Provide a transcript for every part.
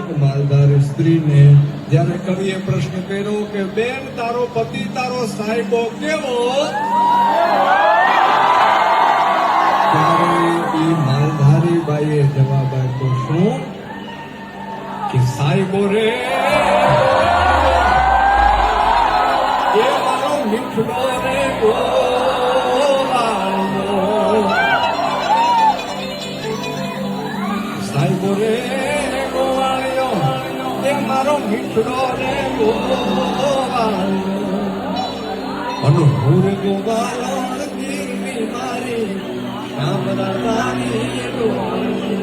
એક માલધાર સ્ત્રીને જ્યારે કવિએ પ્રશ્ન કર્યો કે બેન તારો પતિ તારો સાહેબો કેવો, ત્યારે એ માલધારી બાઈએ જવાબ આપ્યો શું કે સાહેબો રે એ મારો મીઠડો રે ગોવાળિયો, સાહેબો રે મારો મીઠડો રે ગોવાળિયો, અનુભૂર ગોવાળો ગીરવી મારી શ્યામ રાધાની ડોળી,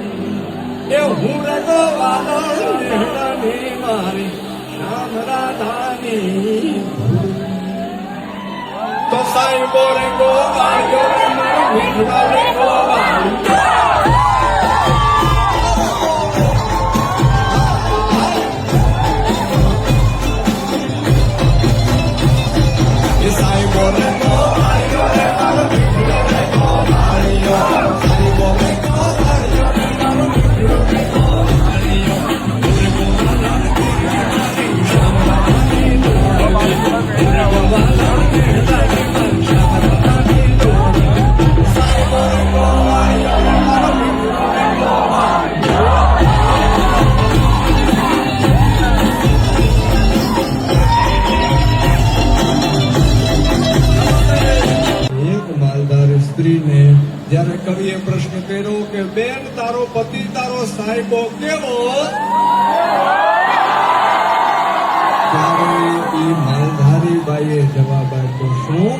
એ હું રે ગોવાળો નેહડાની મારી શ્યામ રાધાની, તો સાહેબો રે ગોવાળિયો રે મારો મીઠડો રે ગોવાળિયો, સ્ત્રીને જ્યારે કવિએ પ્રશ્ન કર્યો કે બેન તારો પતિ તારો સાહેબો કેવો, ત્યારે એ માલધારી બાઈએ જવાબ આપ્યો શું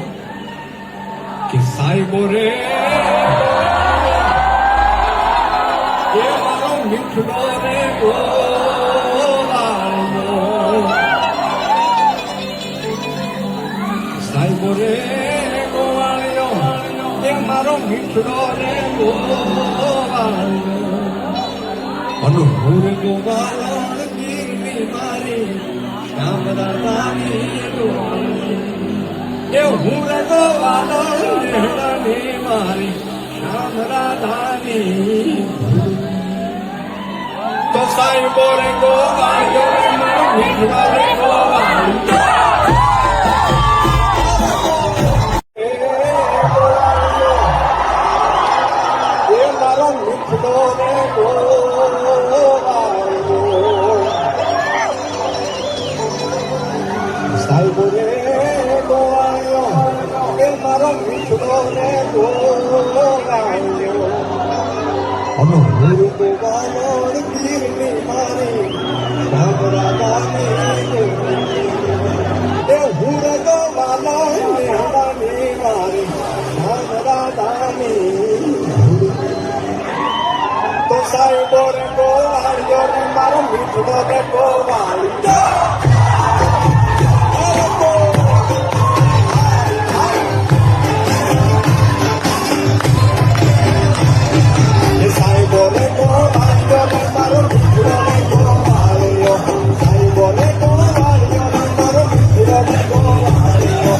કે સાહેબો રે એ મારો મીઠડો રે ગોવાળિયો, સાહેબો રે મારો મીઠડો રે ગોવાળિયો, અનુભૂર ગોવાળો ગીરવી મારી શ્યામ રાધાની ડોળી, એ હું રે ગોવાળો નેહડાની મારી શ્યામ રાધાની, તો સાહેબો રે ગોવાળિયો રે મારો મીઠડો રે ગોવાળિયો, સાહેબો રે ગોવાળિયો એ મારો મીઠડો રે ગોવાળિયો, અનુભૂર ગોવાળો ગીરવી મારી શ્યામ રાધાની ડોળી, એ હું રે ગોવાળો નેહડાની મારી શ્યામ રાધાની, તો સાહેબો રે ગોવાળિયો રે મારો મીઠડો રે ગોવાળિયો, સાહેબો રે ગોવાળિયો રે મારો મીઠડો રે ગોવાળિયો, સાહેબો રે ગોવાળિયો રે મારો મીઠડો રે ગોવાળિયો,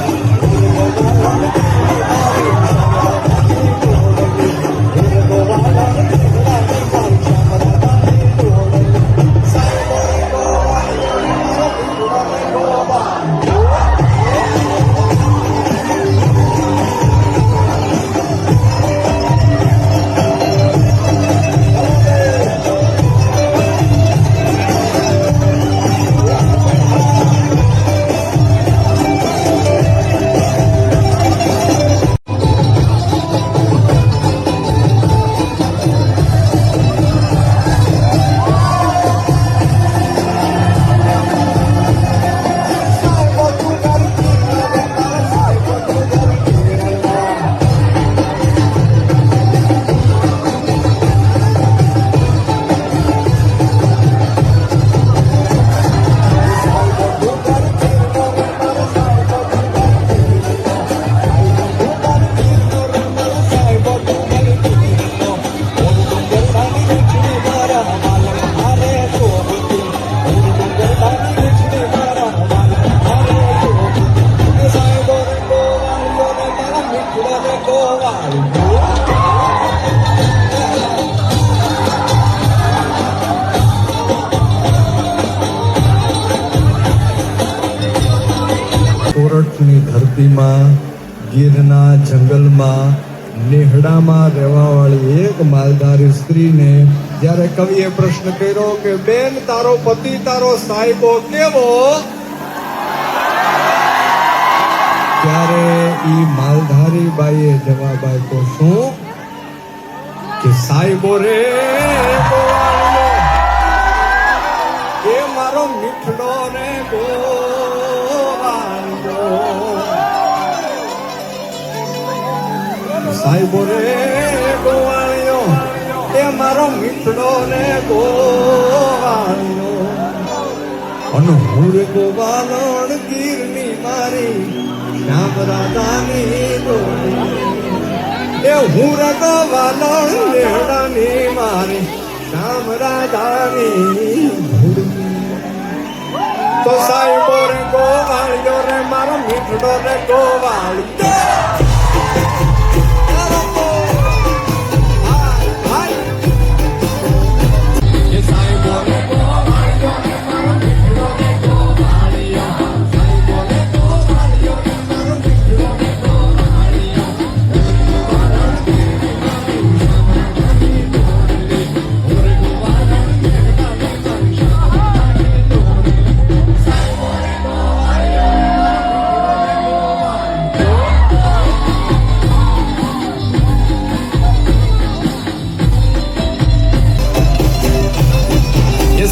સાહેબો રે ગોવાળિયો સોરઠની ધરતીમાં ગીરના જંગલમાં નેહડામાં રહેવાવાળી એક માલધારી સ્ત્રીને જ્યારે કવિએ પ્રશ્ન કર્યો કે બેન તારો પતિ તારો સાહેબો કેવો, ત્યારે ઈ માલધારી બાઈએ જવાબ આપ્યો શું કે સાહેબો રે ગોવાળિયો, એ મારો મીઠડો રે ગોવાળિયો, સાહેબો રે ગોવાળિયો, એ મારો મીઠડો રે ગોવાળિયો, અને હું રે ગોવાલણ ગીરની મારી શ્યામ રાધાની દોડી, એ હું રે ગોવાલણ નેહડાની મારી શ્યામ રાધાની ધૂળની. તો સાહેબો રે ગોવાળિયો રે મારો મીઠડો રે ગોવાળિયો.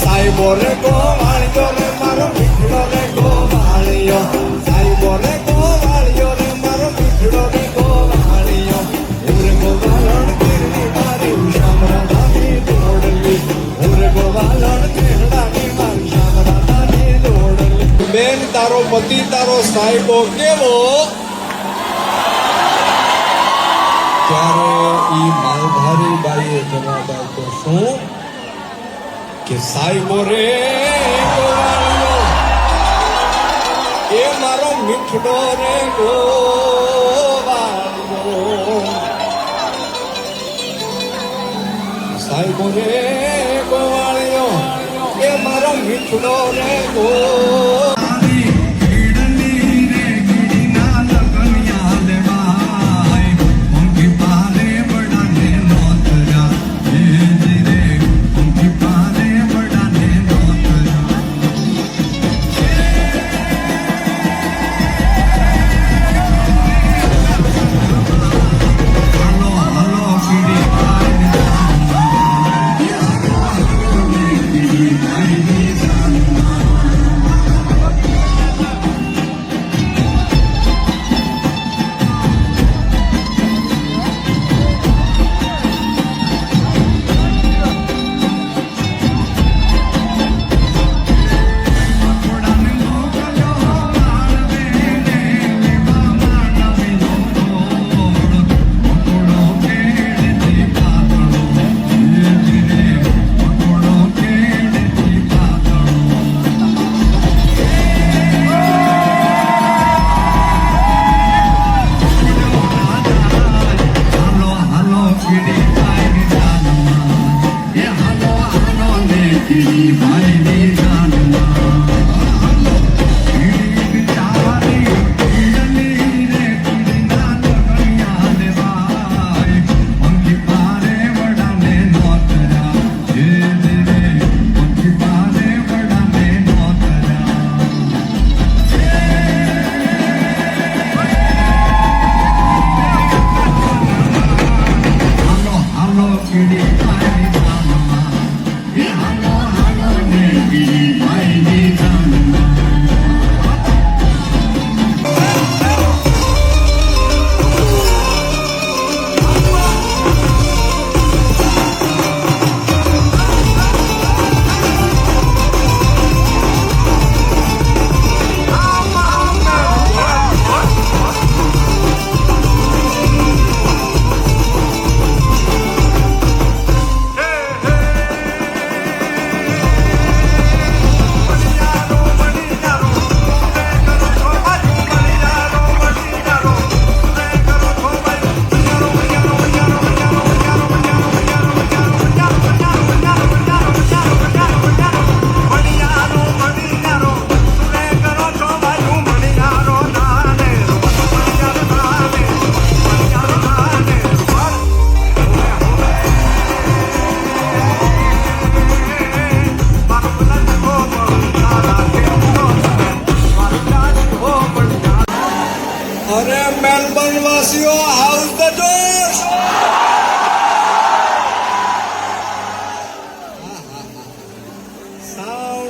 સાહેબો રે ગોવાળિયો રે મારો મીઠડો રે ગોવાળિયો, સાહેબો રે ગોવાળિયો રે મારો મીઠડો રે ગોવાળિયો, હું રે ગોવાલણ ગીરની મારી શ્યામ રાધાની દોડલી, હું રે ગોવાલણ નેહડાની મારી શ્યામ રાધાની દોડલી. બેન તારો પતિ તારો સાહેબો કેવો, ત્યારે ઈ માલધારી બાઈએ જવાબ આપ્યો શું કે સાહેબો રે ગોવાળિયો, એ મારો મીઠડો રે ગોવાળિયો, સાહેબો રે ગોવાળિયો, એ મારો મીઠડો રે ગોવાળિયો.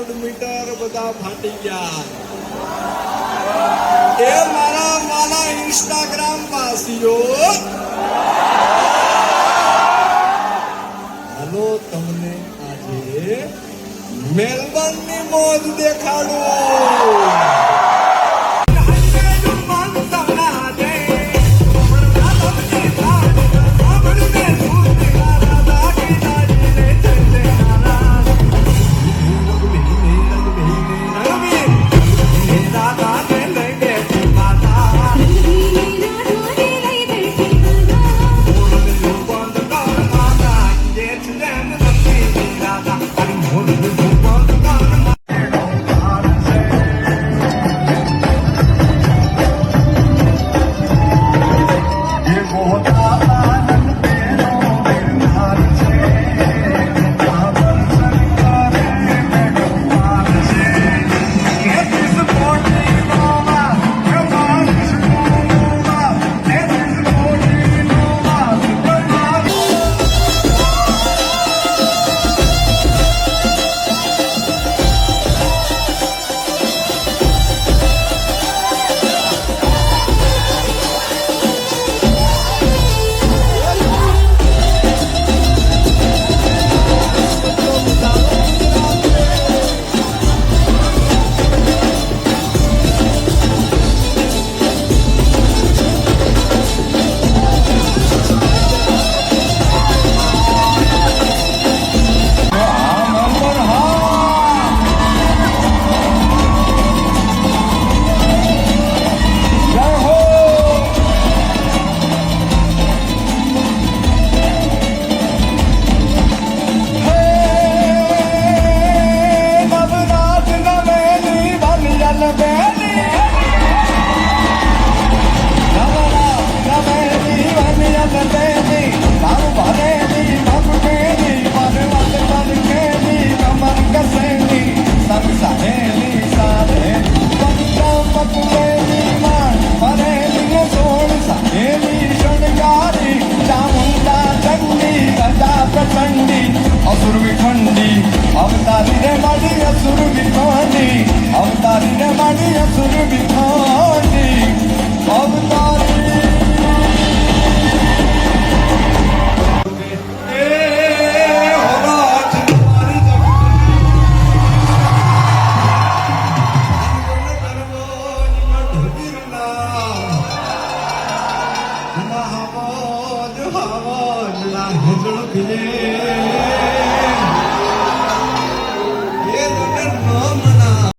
સાઉન્ડ મીટર બધા ફાટી ગયા એ મારા વાલા ઇન્સ્ટાગ્રામ વાસીઓ હાલો તમને આજે મેલબર્ન ની મોજ દેખાડું અવતારી રે માડી અસુર વિખાની અવતારી રે માડી અસુર વિખાની અવતારી હવા